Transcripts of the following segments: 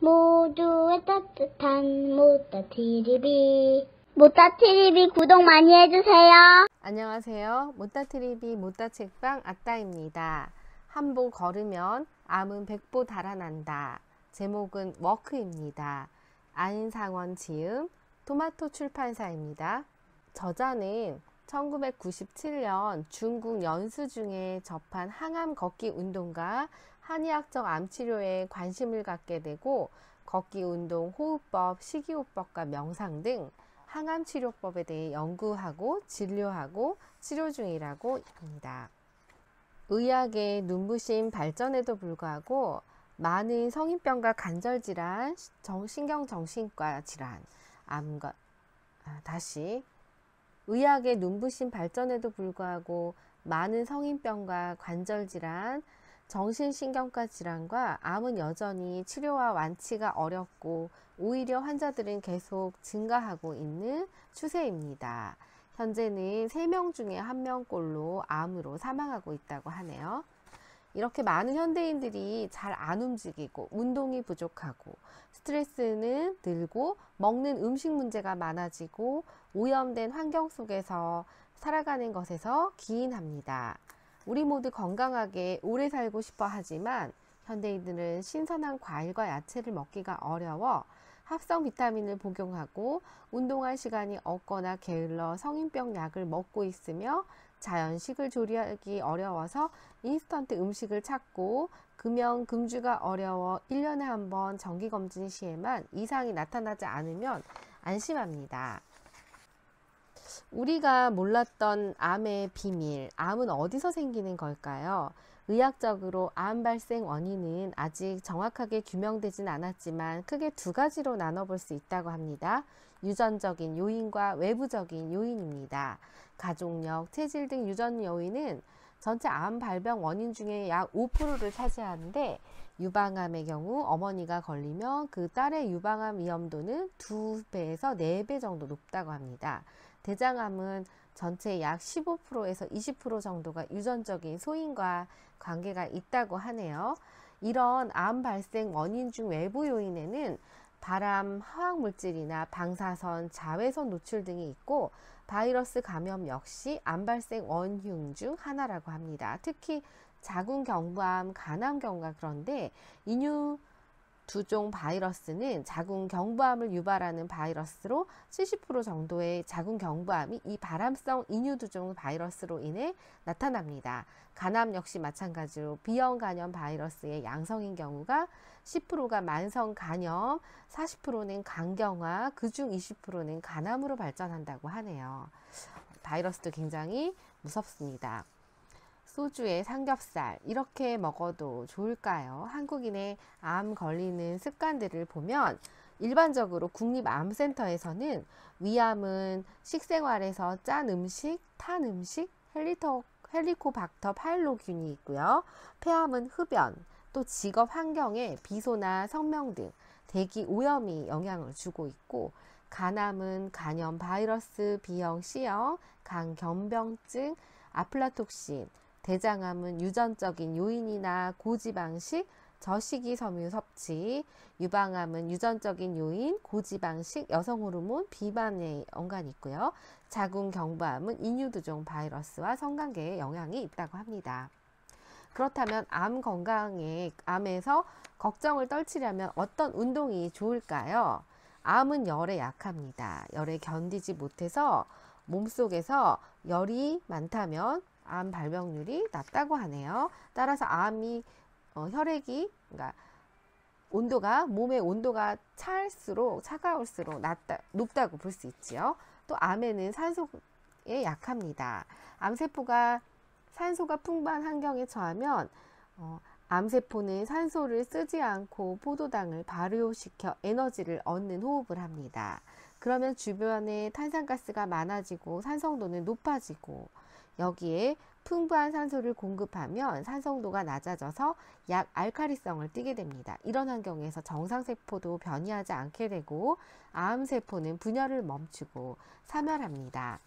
모두의 따뜻한 모따TV. 모따TV 구독 많이 해주세요. 안녕하세요. 모따TV 모따책방 아따입니다. 한 보 걸으면 암은 100보 달아난다. 제목은 워크입니다. 안상원 지음, 토마토 출판사입니다. 저자는 1997년 중국 연수 중에 접한 항암 걷기 운동과 한의학적 암치료에 관심을 갖게 되고 걷기 운동, 호흡법, 식이요법과 명상 등 항암 치료법에 대해 연구하고 진료하고 치료 중이라고 합니다. 의학의 눈부신 발전에도 불구하고 많은 성인병과 관절질환, 신경정신과 질환, 암과 의학의 눈부신 발전에도 불구하고 많은 성인병과 관절질환, 정신신경과 질환과 암은 여전히 치료와 완치가 어렵고 오히려 환자들은 계속 증가하고 있는 추세입니다. 현재는 3명 중에 1명꼴로 암으로 사망하고 있다고 하네요. 이렇게 많은 현대인들이 잘 안 움직이고 운동이 부족하고 스트레스는 늘고 먹는 음식 문제가 많아지고 오염된 환경 속에서 살아가는 것에서 기인합니다. 우리 모두 건강하게 오래 살고 싶어 하지만 현대인들은 신선한 과일과 야채를 먹기가 어려워 합성 비타민을 복용하고 운동할 시간이 없거나 게을러 성인병 약을 먹고 있으며 자연식을 조리하기 어려워서 인스턴트 음식을 찾고 금연 금주가 어려워 1년에 한 번 정기검진 시에만 이상이 나타나지 않으면 안심합니다. 우리가 몰랐던 암의 비밀, 암은 어디서 생기는 걸까요? 의학적으로 암 발생 원인은 아직 정확하게 규명되진 않았지만 크게 2가지로 나눠볼 수 있다고 합니다. 유전적인 요인과 외부적인 요인입니다. 가족력, 체질 등 유전 요인은 전체 암 발병 원인 중에 약 5%를 차지하는데 유방암의 경우 어머니가 걸리면 그 딸의 유방암 위험도는 2배에서 4배 정도 높다고 합니다. 대장암은 전체 약 15%에서 20% 정도가 유전적인 소인과 관계가 있다고 하네요. 이런 암 발생 원인 중 외부 요인에는 발암 화학물질이나 방사선, 자외선 노출 등이 있고 바이러스 감염 역시 암 발생 원흉 중 하나라고 합니다. 특히 자궁경부암, 간암경부가 그런데 인유 2종 바이러스는 자궁경부암을 유발하는 바이러스로 70% 정도의 자궁경부암이 이 발암성 인유 2종 바이러스로 인해 나타납니다. 간암 역시 마찬가지로 B형 간염 바이러스의 양성인 경우가 10%가 만성 간염, 40%는 간경화, 그중 20%는 간암으로 발전한다고 하네요. 바이러스도 굉장히 무섭습니다. 소주에 삼겹살 이렇게 먹어도 좋을까요? 한국인의 암 걸리는 습관들을 보면 일반적으로 국립암센터에서는 위암은 식생활에서 짠 음식, 탄 음식, 헬리코박터 파일로균이 있고요. 폐암은 흡연, 또 직업 환경에 비소나 성명 등 대기 오염이 영향을 주고 있고 간암은 간염 바이러스 B형, C형, 간경병증, 아플라톡신, 대장암은 유전적인 요인이나 고지방식, 저식이섬유 섭취, 유방암은 유전적인 요인, 고지방식, 여성호르몬, 비만에 연관이 있고요. 자궁경부암은 인유2종 바이러스와 성관계에 영향이 있다고 합니다. 그렇다면 암에서 걱정을 떨치려면 어떤 운동이 좋을까요? 암은 열에 약합니다. 열에 견디지 못해서 몸속에서 열이 많다면 암 발병률이 낮다고 하네요. 따라서 암이 혈액이 그러니까 몸의 온도가 차가울수록 높다고 볼 수 있지요. 또 암에는 산소에 약합니다. 암세포가 산소가 풍부한 환경에 처하면 암세포는 산소를 쓰지 않고 포도당을 발효시켜 에너지를 얻는 호흡을 합니다. 그러면 주변에 탄산가스가 많아지고 산성도는 높아지고 여기에 풍부한 산소를 공급하면 산성도가 낮아져서 약 알칼리성을 띠게 됩니다. 이런 환경에서 정상세포도 변이하지 않게 되고 암세포는 분열을 멈추고 사멸합니다.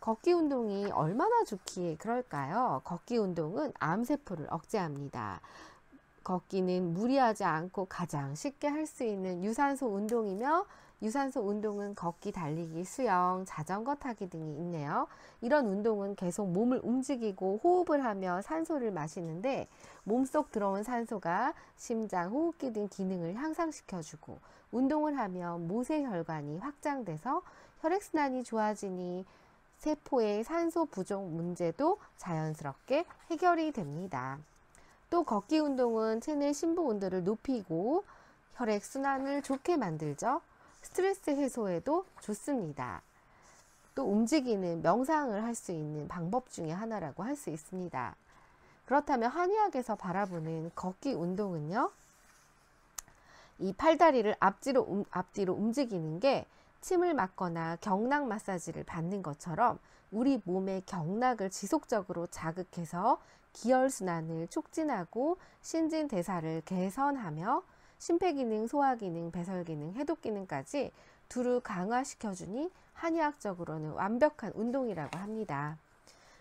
걷기 운동이 얼마나 좋기에 그럴까요? 걷기 운동은 암세포를 억제합니다. 걷기는 무리하지 않고 가장 쉽게 할 수 있는 유산소 운동이며, 유산소 운동은 걷기, 달리기, 수영, 자전거 타기 등이 있네요. 이런 운동은 계속 몸을 움직이고 호흡을 하며 산소를 마시는데, 몸속 들어온 산소가 심장, 호흡기 등 기능을 향상시켜주고, 운동을 하면 모세혈관이 확장돼서 혈액순환이 좋아지니 세포의 산소 부족 문제도 자연스럽게 해결이 됩니다. 또 걷기 운동은 체내 심부 온도를 높이고 혈액순환을 좋게 만들죠. 스트레스 해소에도 좋습니다. 또 움직이는 명상을 할 수 있는 방법 중에 하나라고 할 수 있습니다. 그렇다면 한의학에서 바라보는 걷기 운동은요, 이 팔다리를 앞뒤로 움직이는 게 침을 맞거나 경락 마사지를 받는 것처럼 우리 몸의 경락을 지속적으로 자극해서 기혈순환을 촉진하고 신진대사를 개선하며 심폐기능, 소화기능, 배설기능, 해독기능까지 두루 강화시켜주니 한의학적으로는 완벽한 운동이라고 합니다.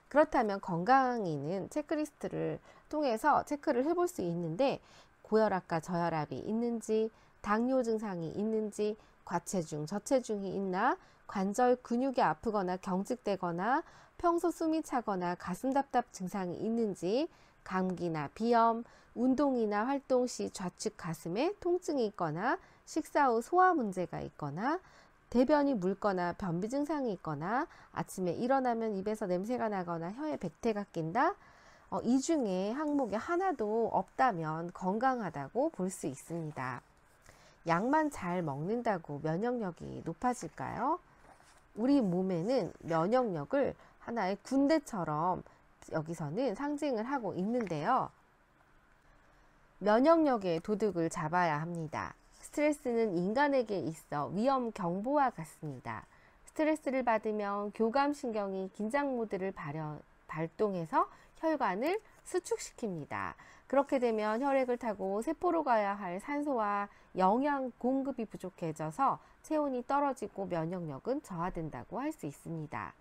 그렇다면 건강인은 체크리스트를 통해서 체크를 해볼 수 있는데, 고혈압과 저혈압이 있는지, 당뇨 증상이 있는지, 과체중, 저체중이 있나, 관절 근육이 아프거나 경직되거나 평소 숨이 차거나 가슴 답답 증상이 있는지, 감기나 비염, 운동이나 활동 시 좌측 가슴에 통증이 있거나 식사 후 소화 문제가 있거나 대변이 묽거나 변비 증상이 있거나 아침에 일어나면 입에서 냄새가 나거나 혀에 백태가 낀다. 이 중에 항목이 하나도 없다면 건강하다고 볼 수 있습니다. 약만 잘 먹는다고 면역력이 높아질까요? 우리 몸에는 면역력을 하나의 군대처럼 여기서는 상징을 하고 있는데요. 면역력의 도둑을 잡아야 합니다. 스트레스는 인간에게 있어 위험 경보와 같습니다. 스트레스를 받으면 교감신경이 긴장 모드를 발동해서 혈관을 수축시킵니다. 그렇게 되면 혈액을 타고 세포로 가야 할 산소와 영양 공급이 부족해져서 체온이 떨어지고 면역력은 저하된다고 할 수 있습니다.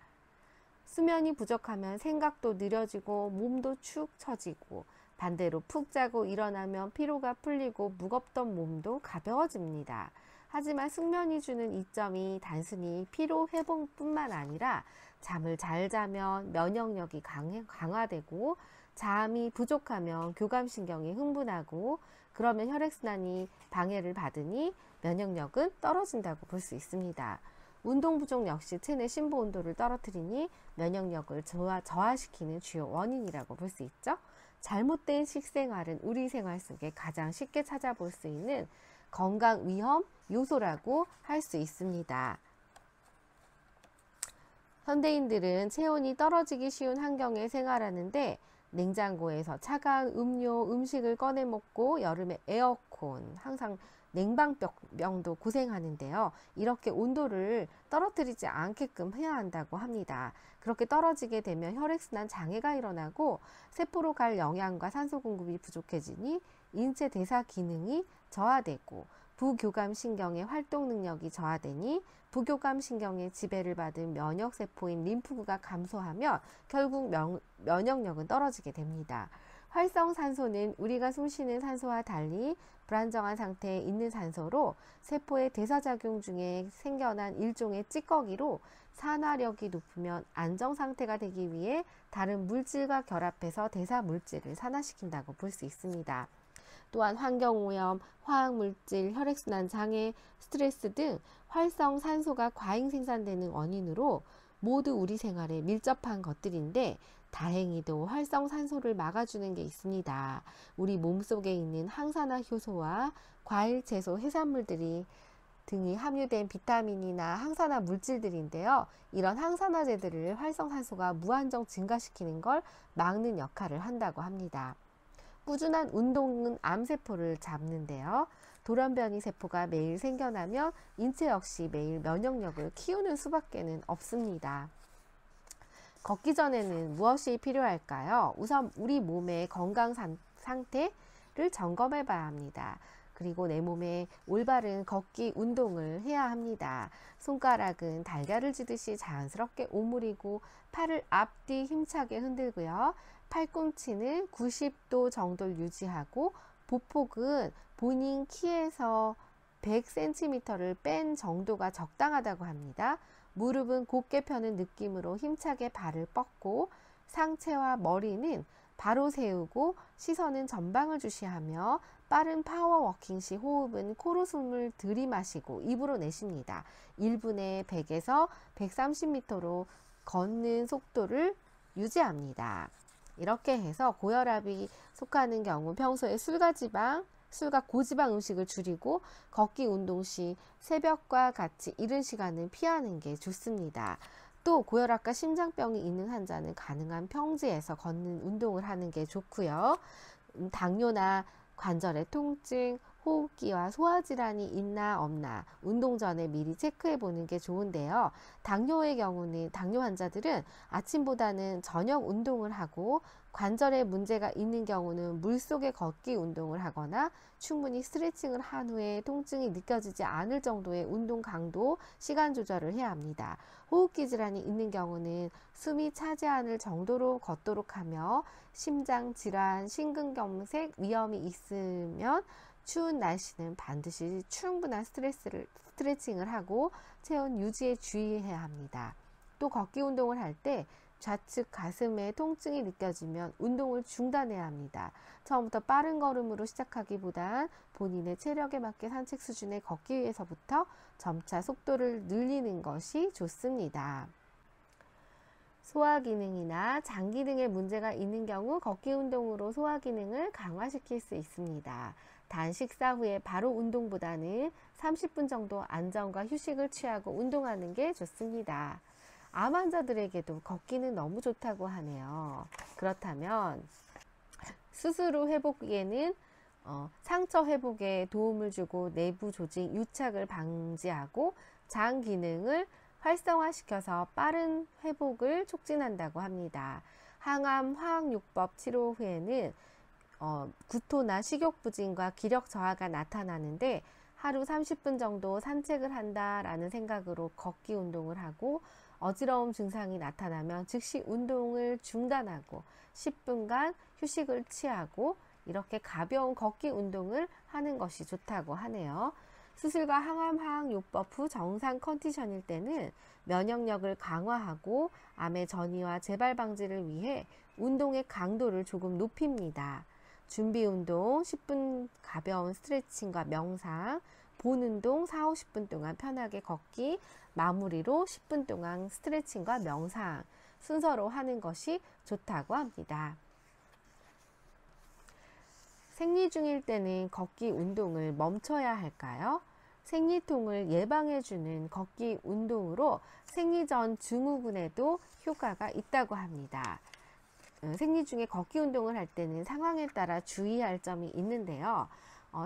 수면이 부족하면 생각도 느려지고 몸도 축 처지고, 반대로 푹 자고 일어나면 피로가 풀리고 무겁던 몸도 가벼워집니다. 하지만 숙면이 주는 이점이 단순히 피로 회복뿐만 아니라 잠을 잘 자면 면역력이 강화되고, 잠이 부족하면 교감신경이 흥분하고, 그러면 혈액순환이 방해를 받으니 면역력은 떨어진다고 볼 수 있습니다. 운동 부족 역시 체내 심부 온도를 떨어뜨리니 면역력을 저하시키는 주요 원인이라고 볼 수 있죠. 잘못된 식생활은 우리 생활 속에 가장 쉽게 찾아볼 수 있는 건강 위험 요소라고 할 수 있습니다. 현대인들은 체온이 떨어지기 쉬운 환경에 생활하는데, 냉장고에서 차가운 음료, 음식을 꺼내 먹고 여름에 에어컨, 항상 냉방병도 고생하는데요. 이렇게 온도를 떨어뜨리지 않게끔 해야 한다고 합니다. 그렇게 떨어지게 되면 혈액순환 장애가 일어나고 세포로 갈 영양과 산소 공급이 부족해지니 인체 대사 기능이 저하되고, 부교감신경의 활동 능력이 저하되니 부교감신경의 지배를 받은 면역세포인 림프구가 감소하며 결국 면역력은 떨어지게 됩니다. 활성산소는 우리가 숨쉬는 산소와 달리 불안정한 상태에 있는 산소로 세포의 대사작용 중에 생겨난 일종의 찌꺼기로, 산화력이 높으면 안정상태가 되기 위해 다른 물질과 결합해서 대사물질을 산화시킨다고 볼 수 있습니다. 또한 환경오염, 화학물질, 혈액순환 장애, 스트레스 등 활성산소가 과잉 생산되는 원인으로 모두 우리 생활에 밀접한 것들인데, 다행히도 활성산소를 막아주는 게 있습니다. 우리 몸속에 있는 항산화 효소와 과일, 채소, 해산물들이 등이 함유된 비타민이나 항산화 물질들인데요. 이런 항산화제들을 활성산소가 무한정 증가시키는 걸 막는 역할을 한다고 합니다. 꾸준한 운동은 암세포를 잡는데요. 돌연변이 세포가 매일 생겨나면 인체 역시 매일 면역력을 키우는 수밖에는 없습니다. 걷기 전에는 무엇이 필요할까요? 우선 우리 몸의 건강 상태를 점검해 봐야 합니다. 그리고 내 몸에 올바른 걷기 운동을 해야 합니다. 손가락은 달걀을 쥐듯이 자연스럽게 오므리고 팔을 앞뒤 힘차게 흔들고요. 팔꿈치는 90도 정도를 유지하고 보폭은 본인 키에서 100cm를 뺀 정도가 적당하다고 합니다. 무릎은 곧게 펴는 느낌으로 힘차게 발을 뻗고 상체와 머리는 바로 세우고 시선은 전방을 주시하며 빠른 파워워킹 시 호흡은 코로 숨을 들이마시고 입으로 내쉽니다. 1분에 100에서 130m로 걷는 속도를 유지합니다. 이렇게 해서 고혈압이 속하는 경우 평소에 술과 고지방 음식을 줄이고 걷기 운동 시 새벽과 같이 이른 시간을 피하는 게 좋습니다. 또 고혈압과 심장병이 있는 환자는 가능한 평지에서 걷는 운동을 하는 게 좋고요. 당뇨나 관절의 통증, 호흡기와 소화질환이 있나 없나 운동 전에 미리 체크해 보는 게 좋은데요. 당뇨의 경우는 당뇨 환자들은 아침보다는 저녁 운동을 하고 관절에 문제가 있는 경우는 물속에 걷기 운동을 하거나 충분히 스트레칭을 한 후에 통증이 느껴지지 않을 정도의 운동 강도, 시간 조절을 해야 합니다. 호흡기 질환이 있는 경우는 숨이 차지 않을 정도로 걷도록 하며 심장 질환, 심근경색 위험이 있으면 추운 날씨는 반드시 충분한 스트레칭을 하고 체온 유지에 주의해야 합니다. 또 걷기 운동을 할 때 좌측 가슴에 통증이 느껴지면 운동을 중단해야 합니다. 처음부터 빠른 걸음으로 시작하기보단 본인의 체력에 맞게 산책 수준의 걷기 위해서부터 점차 속도를 늘리는 것이 좋습니다. 소화기능이나 장기 등의 문제가 있는 경우 걷기 운동으로 소화기능을 강화시킬 수 있습니다. 단 식사 후에 바로 운동보다는 30분 정도 안정과 휴식을 취하고 운동하는 게 좋습니다. 암 환자들에게도 걷기는 너무 좋다고 하네요. 그렇다면 수술 후 회복기에는 상처 회복에 도움을 주고 내부 조직 유착을 방지하고 장 기능을 활성화시켜서 빠른 회복을 촉진한다고 합니다. 항암 화학요법 치료 후에는 구토나 식욕부진과 기력 저하가 나타나는데 하루 30분 정도 산책을 한다라는 생각으로 걷기 운동을 하고 어지러움 증상이 나타나면 즉시 운동을 중단하고 10분간 휴식을 취하고 이렇게 가벼운 걷기 운동을 하는 것이 좋다고 하네요. 수술과 항암화학요법 후 정상 컨디션일 때는 면역력을 강화하고 암의 전이와 재발 방지를 위해 운동의 강도를 조금 높입니다. 준비 운동 10분 가벼운 스트레칭과 명상, 본 운동 40-50분 동안 편하게 걷기, 마무리로 10분 동안 스트레칭과 명상 순서로 하는 것이 좋다고 합니다. 생리 중일 때는 걷기 운동을 멈춰야 할까요? 생리통을 예방해주는 걷기 운동으로 생리 전 증후군에도 효과가 있다고 합니다. 생리 중에 걷기 운동을 할 때는 상황에 따라 주의할 점이 있는데요.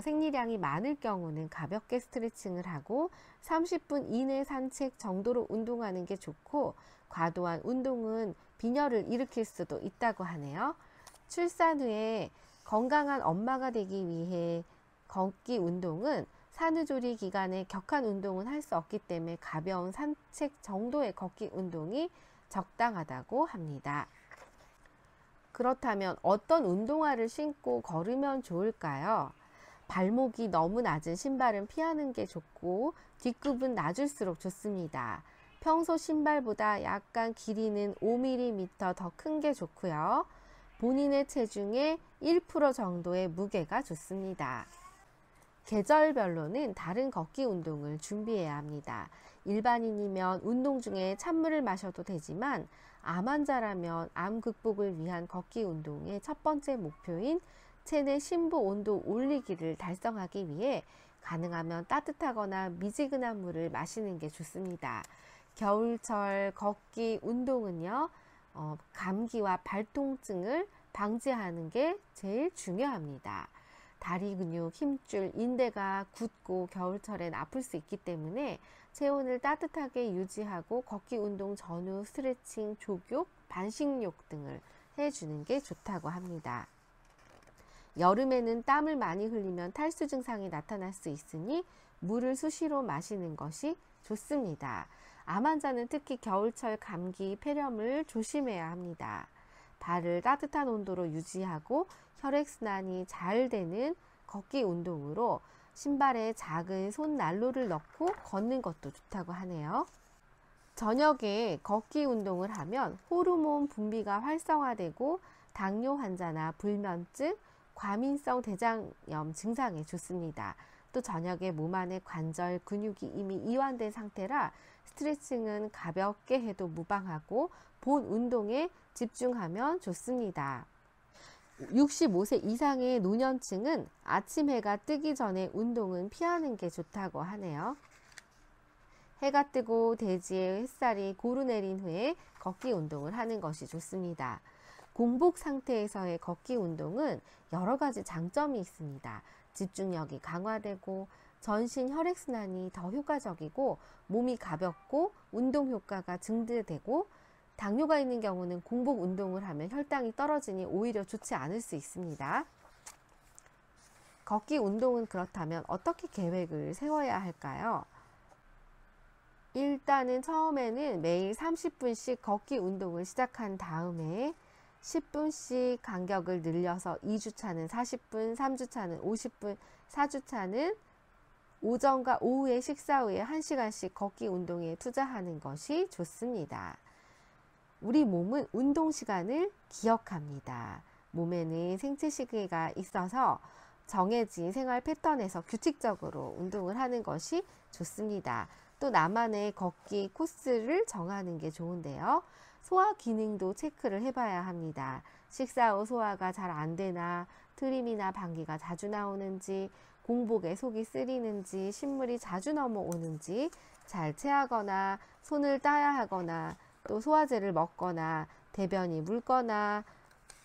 생리량이 많을 경우는 가볍게 스트레칭을 하고 30분 이내 산책 정도로 운동하는 게 좋고 과도한 운동은 빈혈을 일으킬 수도 있다고 하네요. 출산 후에 건강한 엄마가 되기 위해 걷기 운동은 산후조리 기간에 격한 운동은 할 수 없기 때문에 가벼운 산책 정도의 걷기 운동이 적당하다고 합니다. 그렇다면 어떤 운동화를 신고 걸으면 좋을까요? 발목이 너무 낮은 신발은 피하는 게 좋고 뒷굽은 낮을수록 좋습니다. 평소 신발보다 약간 길이는 5mm 더 큰 게 좋고요. 본인의 체중의 1% 정도의 무게가 좋습니다. 계절별로는 다른 걷기 운동을 준비해야 합니다. 일반인이면 운동 중에 찬물을 마셔도 되지만 암 환자라면 암 극복을 위한 걷기 운동의 첫 번째 목표인 체내 심부 온도 올리기를 달성하기 위해 가능하면 따뜻하거나 미지근한 물을 마시는 게 좋습니다. 겨울철 걷기 운동은요, 감기와 발통증을 방지하는 게 제일 중요합니다. 다리 근육, 힘줄, 인대가 굳고 겨울철엔 아플 수 있기 때문에 체온을 따뜻하게 유지하고 걷기 운동 전후 스트레칭, 족욕, 반식욕 등을 해주는 게 좋다고 합니다. 여름에는 땀을 많이 흘리면 탈수 증상이 나타날 수 있으니 물을 수시로 마시는 것이 좋습니다. 암 환자는 특히 겨울철 감기, 폐렴을 조심해야 합니다. 발을 따뜻한 온도로 유지하고 혈액순환이 잘 되는 걷기 운동으로 신발에 작은 손난로를 넣고 걷는 것도 좋다고 하네요. 저녁에 걷기 운동을 하면 호르몬 분비가 활성화되고 당뇨 환자나 불면증, 과민성 대장염 증상에 좋습니다. 또 저녁에 몸 안의 관절 근육이 이미 이완된 상태라 스트레칭은 가볍게 해도 무방하고 본 운동에 집중하면 좋습니다. 65세 이상의 노년층은 아침 해가 뜨기 전에 운동은 피하는 게 좋다고 하네요. 해가 뜨고 대지에 햇살이 고루 내린 후에 걷기 운동을 하는 것이 좋습니다. 공복 상태에서의 걷기 운동은 여러 가지 장점이 있습니다. 집중력이 강화되고 전신 혈액순환이 더 효과적이고 몸이 가볍고 운동 효과가 증대되고 당뇨가 있는 경우는 공복 운동을 하면 혈당이 떨어지니 오히려 좋지 않을 수 있습니다. 걷기 운동은 그렇다면 어떻게 계획을 세워야 할까요? 일단은 처음에는 매일 30분씩 걷기 운동을 시작한 다음에 10분씩 간격을 늘려서 2주차는 40분, 3주차는 50분, 4주차는 오전과 오후에 식사 후에 1시간씩 걷기 운동에 투자하는 것이 좋습니다. 우리 몸은 운동 시간을 기억합니다. 몸에는 생체 시계가 있어서 정해진 생활 패턴에서 규칙적으로 운동을 하는 것이 좋습니다. 또 나만의 걷기 코스를 정하는 게 좋은데요. 소화 기능도 체크를 해봐야 합니다. 식사 후 소화가 잘 안 되나, 트림이나 방귀가 자주 나오는지, 공복에 속이 쓰리는지, 신물이 자주 넘어오는지, 잘 체하거나 손을 따야 하거나 또 소화제를 먹거나 대변이 묽거나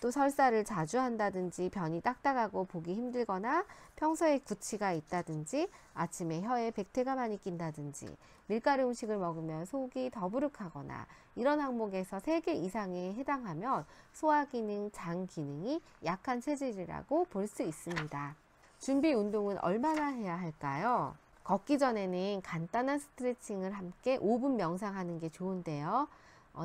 또 설사를 자주 한다든지 변이 딱딱하고 보기 힘들거나 평소에 구취가 있다든지 아침에 혀에 백태가 많이 낀다든지 밀가루 음식을 먹으면 속이 더부룩하거나 이런 항목에서 3개 이상에 해당하면 소화기능, 장 기능이 약한 체질이라고 볼 수 있습니다. 준비 운동은 얼마나 해야 할까요? 걷기 전에는 간단한 스트레칭을 함께 5분 명상하는 게 좋은데요.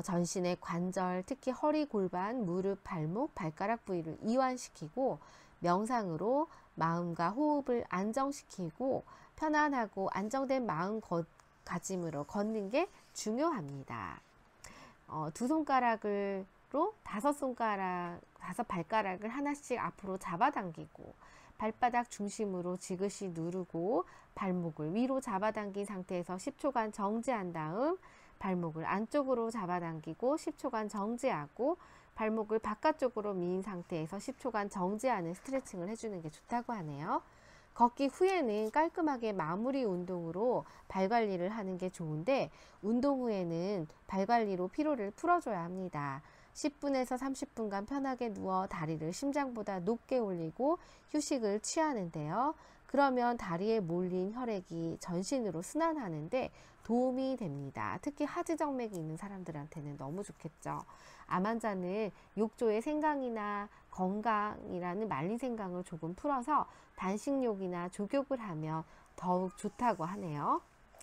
전신의 관절, 특히 허리, 골반, 무릎, 발목, 발가락 부위를 이완시키고 명상으로 마음과 호흡을 안정시키고 편안하고 안정된 마음가짐으로 걷는 게 중요합니다. 2손가락으로 5손가락, 5발가락을 하나씩 앞으로 잡아당기고 발바닥 중심으로 지그시 누르고 발목을 위로 잡아당긴 상태에서 10초간 정지한 다음 발목을 안쪽으로 잡아당기고 10초간 정지하고 발목을 바깥쪽으로 미인 상태에서 10초간 정지하는 스트레칭을 해주는 게 좋다고 하네요. 걷기 후에는 깔끔하게 마무리 운동으로 발 관리를 하는 게 좋은데 운동 후에는 발 관리로 피로를 풀어줘야 합니다. 10분에서 30분간 편하게 누워 다리를 심장보다 높게 올리고 휴식을 취하는데요. 그러면 다리에 몰린 혈액이 전신으로 순환하는데 도움이 됩니다. 특히 하지정맥이 있는 사람들한테는 너무 좋겠죠. 암 환자는 욕조의 생강이나 건강이라는 말린 생강을 조금 풀어서 단식욕이나 족욕을 하면 더욱 좋다고 하네요.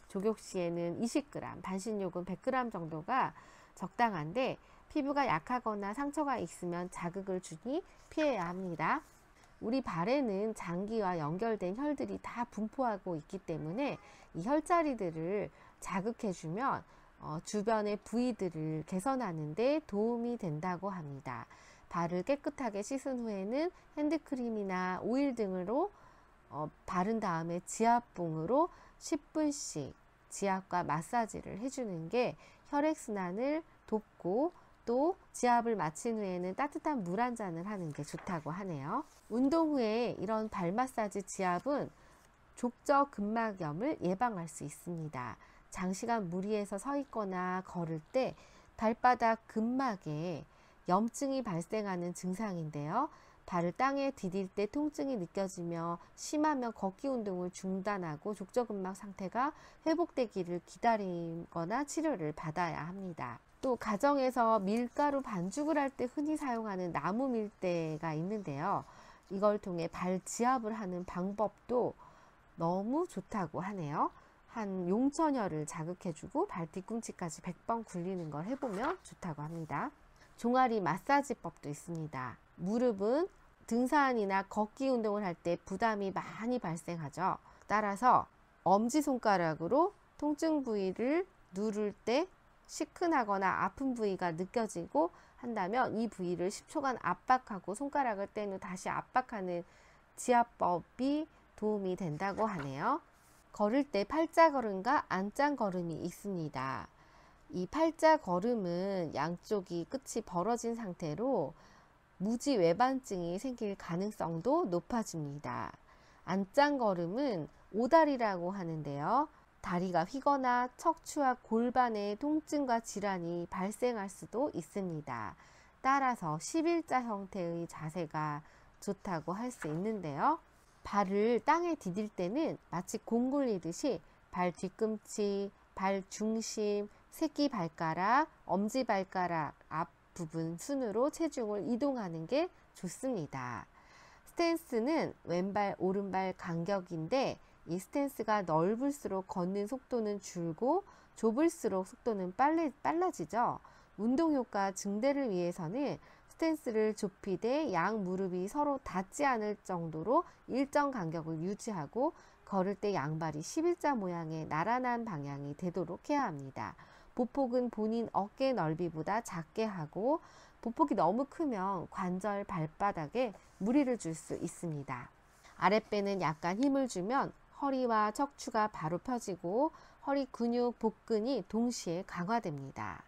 족욕 시에는 20g, 반신욕은 100g 정도가 적당한데 피부가 약하거나 상처가 있으면 자극을 주니 피해야 합니다. 우리 발에는 장기와 연결된 혈들이 다 분포하고 있기 때문에 이 혈자리들을 자극해주면 주변의 부위들을 개선하는 데 도움이 된다고 합니다. 발을 깨끗하게 씻은 후에는 핸드크림이나 오일 등으로 바른 다음에 지압봉으로 10분씩 지압과 마사지를 해주는 게 혈액순환을 돕고 또 지압을 마친 후에는 따뜻한 물 한 잔을 하는 게 좋다고 하네요. 운동 후에 이런 발 마사지 지압은 족저근막염을 예방할 수 있습니다. 장시간 무리해서 서 있거나 걸을 때 발바닥 근막에 염증이 발생하는 증상인데요. 발을 땅에 디딜 때 통증이 느껴지며 심하면 걷기 운동을 중단하고 족저근막 상태가 회복되기를 기다리거나 치료를 받아야 합니다. 또 가정에서 밀가루 반죽을 할 때 흔히 사용하는 나무 밀대가 있는데요. 이걸 통해 발 지압을 하는 방법도 너무 좋다고 하네요. 한 용천혈을 자극해주고 발 뒤꿈치까지 100번 굴리는 걸 해보면 좋다고 합니다. 종아리 마사지법도 있습니다. 무릎은 등산이나 걷기 운동을 할 때 부담이 많이 발생하죠. 따라서 엄지손가락으로 통증 부위를 누를 때 시큰하거나 아픈 부위가 느껴지고 한다면 이 부위를 10초간 압박하고 손가락을 뗀 후 다시 압박하는 지압법이 도움이 된다고 하네요. 걸을 때 팔자걸음과 안짱걸음이 있습니다. 이 팔자걸음은 양쪽이 끝이 벌어진 상태로 무지외반증이 생길 가능성도 높아집니다. 안짱걸음은 오다리라고 하는데요. 다리가 휘거나 척추와 골반의 통증과 질환이 발생할 수도 있습니다. 따라서 11자 형태의 자세가 좋다고 할 수 있는데요. 발을 땅에 디딜 때는 마치 공 굴리듯이 발 뒤꿈치, 발 중심, 새끼발가락, 엄지발가락 앞부분 순으로 체중을 이동하는 게 좋습니다. 스탠스는 왼발, 오른발 간격인데 이 스탠스가 넓을수록 걷는 속도는 줄고 좁을수록 속도는 빨라지죠. 운동 효과 증대를 위해서는 스탠스를 좁히되 양 무릎이 서로 닿지 않을 정도로 일정 간격을 유지하고 걸을 때 양발이 11자 모양의 나란한 방향이 되도록 해야 합니다. 보폭은 본인 어깨 넓이보다 작게 하고 보폭이 너무 크면 관절 발바닥에 무리를 줄 수 있습니다. 아랫배는 약간 힘을 주면 허리와 척추가 바로 펴지고 허리 근육, 복근이 동시에 강화됩니다.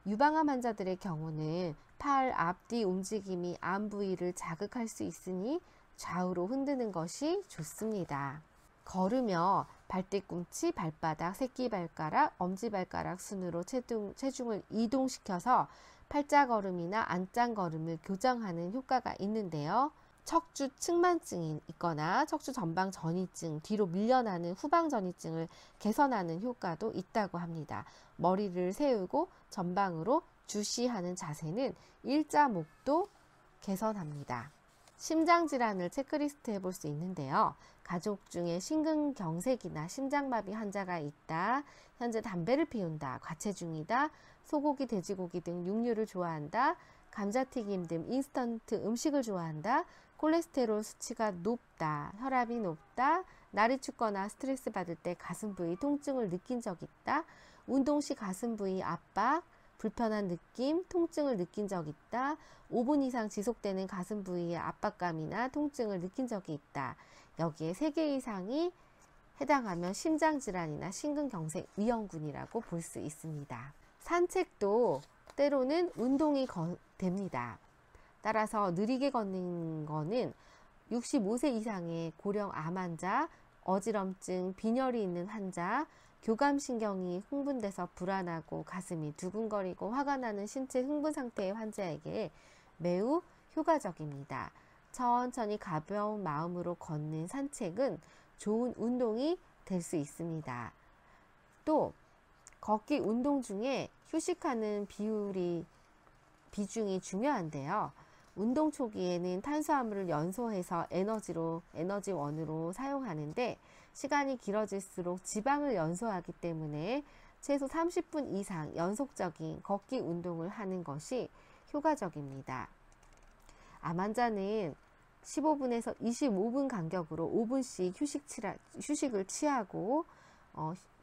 유방암 환자들의 경우는 팔 앞뒤 움직임이 암 부위를 자극할 수 있으니 좌우로 흔드는 것이 좋습니다. 걸으며 발뒤꿈치, 발바닥, 새끼발가락, 엄지발가락 순으로 체중을 이동시켜서 팔자걸음이나 안짱걸음을 교정하는 효과가 있는데요. 척추 측만증이 있거나 척추 전방 전이증, 뒤로 밀려나는 후방 전이증을 개선하는 효과도 있다고 합니다. 머리를 세우고 전방으로 주시하는 자세는 일자목도 개선합니다. 심장질환을 체크리스트 해볼 수 있는데요. 가족 중에 심근경색이나 심장마비 환자가 있다, 현재 담배를 피운다, 과체중이다, 소고기, 돼지고기 등 육류를 좋아한다, 감자튀김 등 인스턴트 음식을 좋아한다, 콜레스테롤 수치가 높다, 혈압이 높다, 날이 춥거나 스트레스 받을 때 가슴 부위 통증을 느낀 적 있다, 운동 시 가슴 부위 압박, 불편한 느낌, 통증을 느낀 적 있다, 5분 이상 지속되는 가슴 부위의 압박감이나 통증을 느낀 적이 있다. 여기에 3개 이상이 해당하면 심장질환이나 심근경색 위험군이라고 볼 수 있습니다. 산책도 때로는 운동이 됩니다. 따라서 느리게 걷는 거는 65세 이상의 고령 암 환자, 어지럼증, 빈혈이 있는 환자, 교감신경이 흥분돼서 불안하고 가슴이 두근거리고 화가 나는 신체 흥분 상태의 환자에게 매우 효과적입니다. 천천히 가벼운 마음으로 걷는 산책은 좋은 운동이 될 수 있습니다. 또 걷기 운동 중에 휴식하는 비중이 중요한데요. 운동 초기에는 탄수화물을 연소해서 에너지원으로 사용하는데 시간이 길어질수록 지방을 연소하기 때문에 최소 30분 이상 연속적인 걷기 운동을 하는 것이 효과적입니다. 암 환자는 15분에서 25분 간격으로 5분씩 휴식을 취하고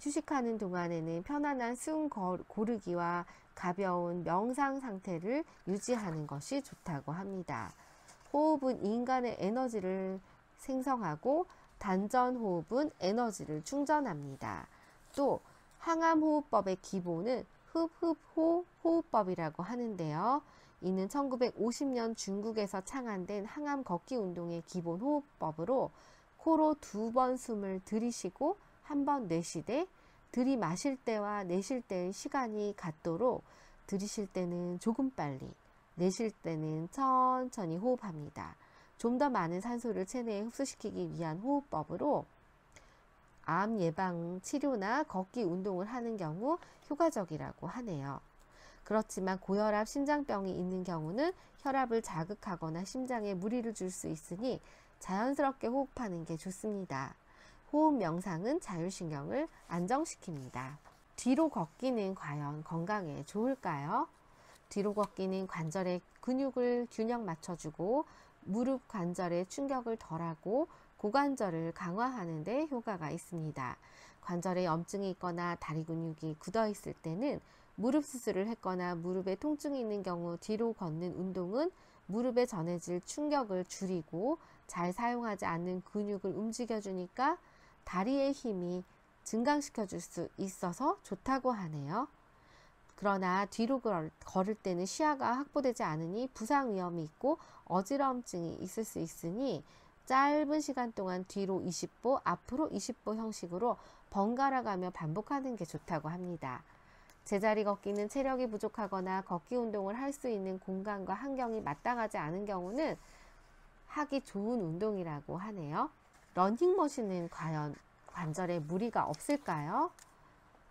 휴식하는 동안에는 편안한 숨 고르기와 가벼운 명상 상태를 유지하는 것이 좋다고 합니다. 호흡은 인간의 에너지를 생성하고 단전 호흡은 에너지를 충전합니다. 또 항암호흡법의 기본은 흡흡호 호흡법이라고 하는데요. 이는 1950년 중국에서 창안된 항암 걷기 운동의 기본 호흡법으로 코로 2번 숨을 들이쉬고 1번 내쉬되 들이마실 때와 내쉴 때의 시간이 같도록 들이쉴 때는 조금 빨리, 내쉴 때는 천천히 호흡합니다. 좀 더 많은 산소를 체내에 흡수시키기 위한 호흡법으로 암 예방 치료나 걷기 운동을 하는 경우 효과적이라고 하네요. 그렇지만 고혈압, 심장병이 있는 경우는 혈압을 자극하거나 심장에 무리를 줄 수 있으니 자연스럽게 호흡하는 게 좋습니다. 호흡 명상은 자율신경을 안정시킵니다. 뒤로 걷기는 과연 건강에 좋을까요? 뒤로 걷기는 관절의 근육을 균형 맞춰주고 무릎 관절에 충격을 덜하고 고관절을 강화하는 데 효과가 있습니다. 관절에 염증이 있거나 다리 근육이 굳어 있을 때는 무릎 수술을 했거나 무릎에 통증이 있는 경우 뒤로 걷는 운동은 무릎에 전해질 충격을 줄이고 잘 사용하지 않는 근육을 움직여 주니까 다리의 힘이 증강시켜 줄 수 있어서 좋다고 하네요. 그러나 뒤로 걸을 때는 시야가 확보되지 않으니 부상 위험이 있고 어지러움증이 있을 수 있으니 짧은 시간 동안 뒤로 20보, 앞으로 20보 형식으로 번갈아 가며 반복하는 게 좋다고 합니다. 제자리 걷기는 체력이 부족하거나 걷기 운동을 할 수 있는 공간과 환경이 마땅하지 않은 경우는 하기 좋은 운동이라고 하네요. 러닝머신은 과연 관절에 무리가 없을까요?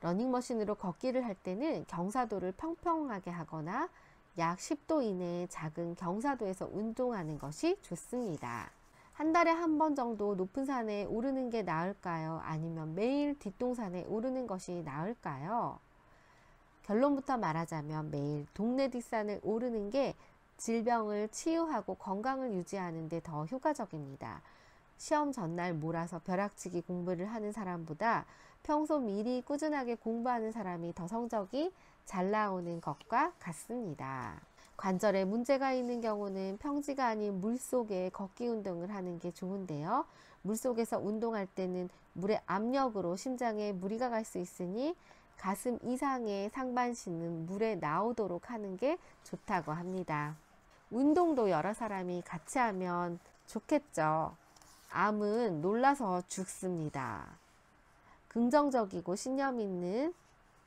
러닝머신으로 걷기를 할 때는 경사도를 평평하게 하거나 약 10도 이내의 작은 경사도에서 운동하는 것이 좋습니다. 한 달에 한 번 정도 높은 산에 오르는 게 나을까요? 아니면 매일 뒷동산에 오르는 것이 나을까요? 결론부터 말하자면 매일 동네 뒷산을 오르는 게 질병을 치유하고 건강을 유지하는 데 더 효과적입니다. 시험 전날 몰아서 벼락치기 공부를 하는 사람보다 평소 미리 꾸준하게 공부하는 사람이 더 성적이 잘 나오는 것과 같습니다. 관절에 문제가 있는 경우는 평지가 아닌 물속에 걷기 운동을 하는 게 좋은데요. 물속에서 운동할 때는 물의 압력으로 심장에 무리가 갈 수 있으니 가슴 이상의 상반신은 물에 나오도록 하는 게 좋다고 합니다. 운동도 여러 사람이 같이 하면 좋겠죠. 암은 놀라서 죽습니다. 긍정적이고 신념 있는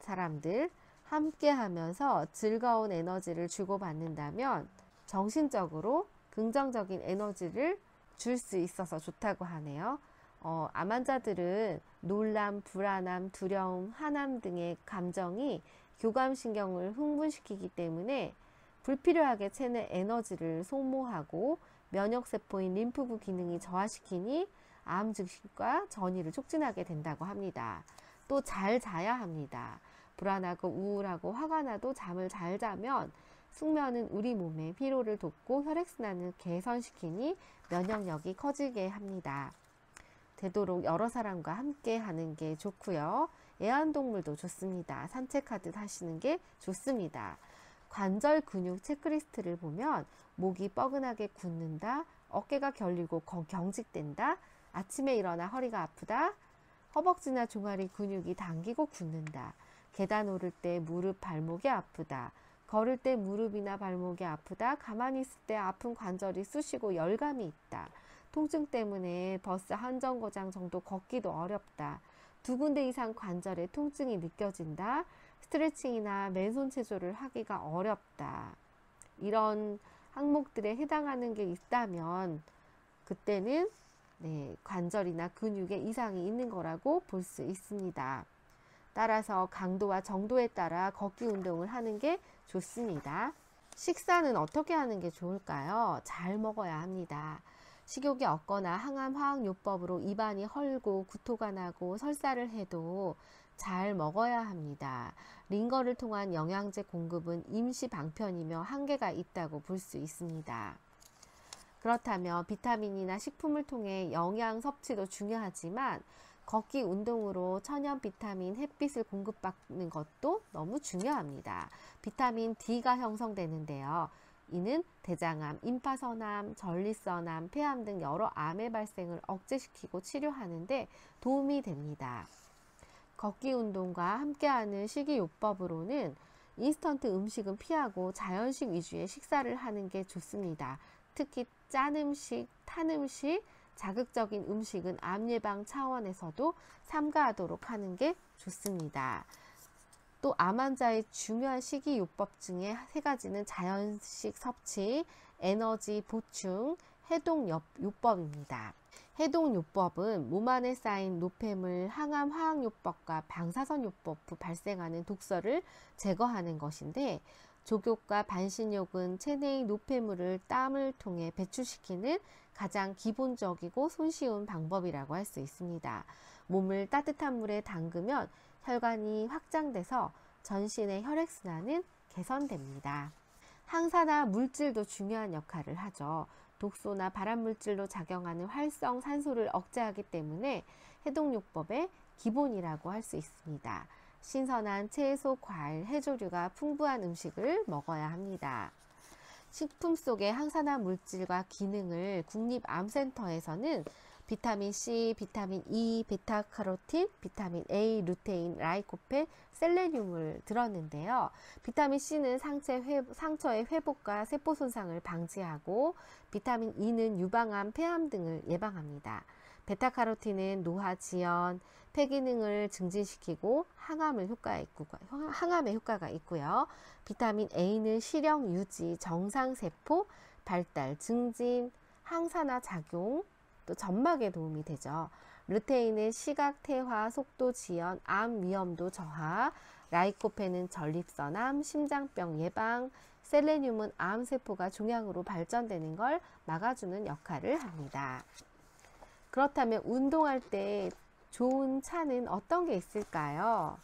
사람들 함께 하면서 즐거운 에너지를 주고받는다면 정신적으로 긍정적인 에너지를 줄 수 있어서 좋다고 하네요. 암 환자들은 놀람, 불안함, 두려움, 화남 등의 감정이 교감신경을 흥분시키기 때문에 불필요하게 체내 에너지를 소모하고 면역세포인 림프구 기능이 저하시키니 암 증식과 전이를 촉진하게 된다고 합니다. 또 잘 자야 합니다. 불안하고 우울하고 화가 나도 잠을 잘 자면 숙면은 우리 몸의 피로를 돋고 혈액순환을 개선시키니 면역력이 커지게 합니다. 되도록 여러 사람과 함께 하는 게 좋고요. 애완동물도 좋습니다. 산책하듯 하시는 게 좋습니다. 관절 근육 체크리스트를 보면 목이 뻐근하게 굳는다, 어깨가 결리고 경직된다, 아침에 일어나 허리가 아프다, 허벅지나 종아리 근육이 당기고 굳는다, 계단 오를 때 무릎, 발목이 아프다, 걸을 때 무릎이나 발목이 아프다, 가만히 있을 때 아픈 관절이 쑤시고 열감이 있다, 통증 때문에 버스 한 정거장 정도 걷기도 어렵다, 두 군데 이상 관절에 통증이 느껴진다, 스트레칭이나 맨손 체조를 하기가 어렵다. 이런 항목들에 해당하는 게 있다면 그때는 관절이나 근육에 이상이 있는 거라고 볼 수 있습니다. 따라서 강도와 정도에 따라 걷기 운동을 하는 게 좋습니다. 식사는 어떻게 하는 게 좋을까요? 잘 먹어야 합니다. 식욕이 없거나 항암 화학요법으로 입안이 헐고 구토가 나고 설사를 해도 잘 먹어야 합니다. 링거를 통한 영양제 공급은 임시 방편이며 한계가 있다고 볼 수 있습니다. 그렇다면 비타민이나 식품을 통해 영양 섭취도 중요하지만 걷기 운동으로 천연 비타민 햇빛을 공급받는 것도 너무 중요합니다. 비타민 D가 형성되는데요. 이는 대장암, 임파선암, 전립선암, 폐암 등 여러 암의 발생을 억제시키고 치료하는데 도움이 됩니다. 걷기 운동과 함께하는 식이요법으로는 인스턴트 음식은 피하고 자연식 위주의 식사를 하는 게 좋습니다. 특히 짠 음식, 탄 음식, 자극적인 음식은 암 예방 차원에서도 삼가하도록 하는 게 좋습니다. 또 암 환자의 중요한 식이요법 중에 3가지는 자연식 섭취, 에너지 보충, 해독요법입니다. 해독요법은 몸 안에 쌓인 노폐물, 항암 화학요법과 방사선요법 후 발생하는 독소를 제거하는 것인데 족욕과 반신욕은 체내의 노폐물을 땀을 통해 배출시키는 가장 기본적이고 손쉬운 방법이라고 할 수 있습니다. 몸을 따뜻한 물에 담그면 혈관이 확장돼서 전신의 혈액순환은 개선됩니다. 항산화 물질도 중요한 역할을 하죠. 독소나 발암물질로 작용하는 활성 산소를 억제하기 때문에 해독요법의 기본이라고 할 수 있습니다. 신선한 채소, 과일, 해조류가 풍부한 음식을 먹어야 합니다. 식품 속의 항산화 물질과 기능을 국립암센터에서는 비타민 C, 비타민 E, 베타카로틴, 비타민 A, 루테인, 라이코펜, 셀레늄을 들었는데요. 비타민 C는 상처의 회복과 세포 손상을 방지하고 방지하고, 비타민 E는 유방암, 폐암 등을 예방합니다. 베타카로틴은 노화 지연, 폐 기능을 증진시키고 항암의 효과가 있고요. 비타민 A는 시력 유지, 정상세포 발달, 증진, 항산화 작용, 또 점막에 도움이 되죠. 루테인은 시각 퇴화, 속도 지연, 암 위험도 저하, 라이코펜은 전립선암, 심장병 예방, 셀레늄은 암세포가 종양으로 발전되는 걸 막아주는 역할을 합니다. 그렇다면 운동할 때 좋은 차는 어떤 게 있을까요?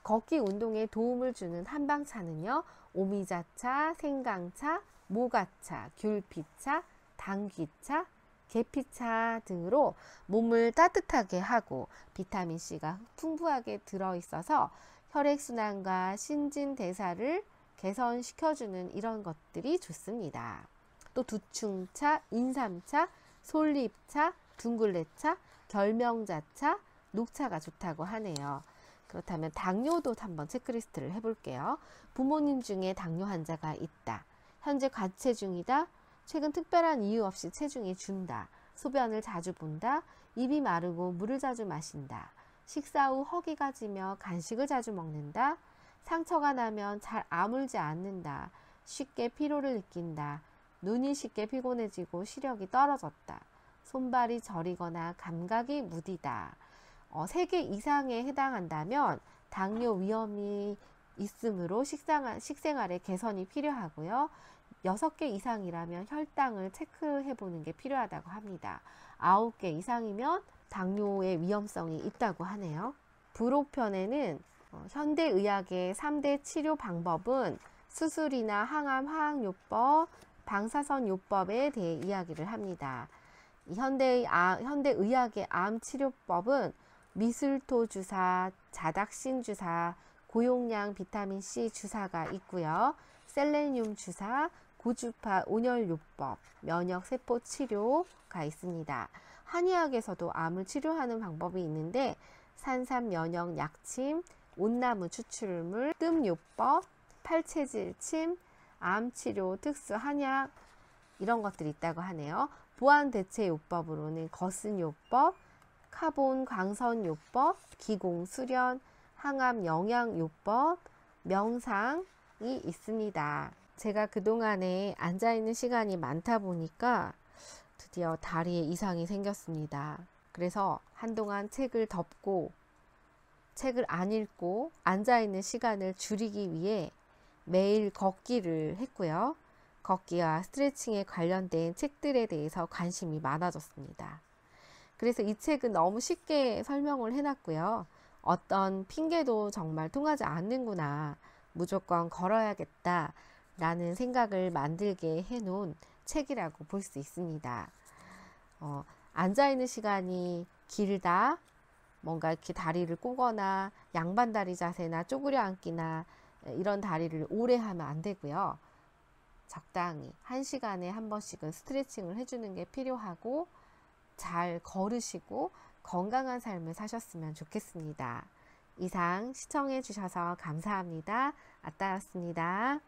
걷기 운동에 도움을 주는 한방차는요, 오미자차, 생강차, 모가차, 귤피차, 당귀차, 계피차 등으로 몸을 따뜻하게 하고 비타민C가 풍부하게 들어있어서 혈액순환과 신진대사를 개선시켜주는 이런 것들이 좋습니다. 또 두충차, 인삼차, 솔잎차, 둥글레차, 결명자차, 녹차가 좋다고 하네요. 그렇다면 당뇨도 한번 체크리스트를 해볼게요. 부모님 중에 당뇨 환자가 있다. 현재 과체중이다. 최근 특별한 이유 없이 체중이 준다. 소변을 자주 본다. 입이 마르고 물을 자주 마신다. 식사 후 허기가 지며 간식을 자주 먹는다. 상처가 나면 잘 아물지 않는다. 쉽게 피로를 느낀다. 눈이 쉽게 피곤해지고 시력이 떨어졌다. 손발이 저리거나 감각이 무디다. 3개 이상에 해당한다면 당뇨 위험이 있으므로 식생활에 개선이 필요하고요. 6개 이상이라면 혈당을 체크해 보는 게 필요하다고 합니다. 9개 이상이면 당뇨의 위험성이 있다고 하네요. 부록편에는 현대의학의 3대 치료 방법은 수술이나 항암 화학요법, 방사선요법에 대해 이야기를 합니다. 현대의학의 암치료법은 미술토 주사, 자닥신 주사, 고용량 비타민C 주사가 있고요. 셀레늄 주사, 고주파 온열요법, 면역세포 치료가 있습니다. 한의학에서도 암을 치료하는 방법이 있는데 산삼면역 약침, 온나무 추출물, 뜸요법, 팔체질침, 암치료 특수 한약 이런 것들이 있다고 하네요. 보완대체요법으로는 거스요법, 카본 광선요법, 기공수련, 항암 영양요법, 명상이 있습니다. 제가 그동안에 앉아있는 시간이 많다 보니까 드디어 다리에 이상이 생겼습니다. 그래서 한동안 책을 덮고 책을 안 읽고 앉아있는 시간을 줄이기 위해 매일 걷기를 했고요. 걷기와 스트레칭에 관련된 책들에 대해서 관심이 많아졌습니다. 그래서 이 책은 너무 쉽게 설명을 해놨고요. 어떤 핑계도 정말 통하지 않는구나. 무조건 걸어야겠다. 라는 생각을 만들게 해놓은 책이라고 볼 수 있습니다. 앉아있는 시간이 길다. 뭔가 이렇게 다리를 꼬거나 양반다리 자세나 쪼그려 앉기나 이런 다리를 오래 하면 안 되고요. 적당히 1시간에 한 번씩은 스트레칭을 해주는 게 필요하고 잘 걸으시고 건강한 삶을 사셨으면 좋겠습니다. 이상 시청해 주셔서 감사합니다. 아따였습니다.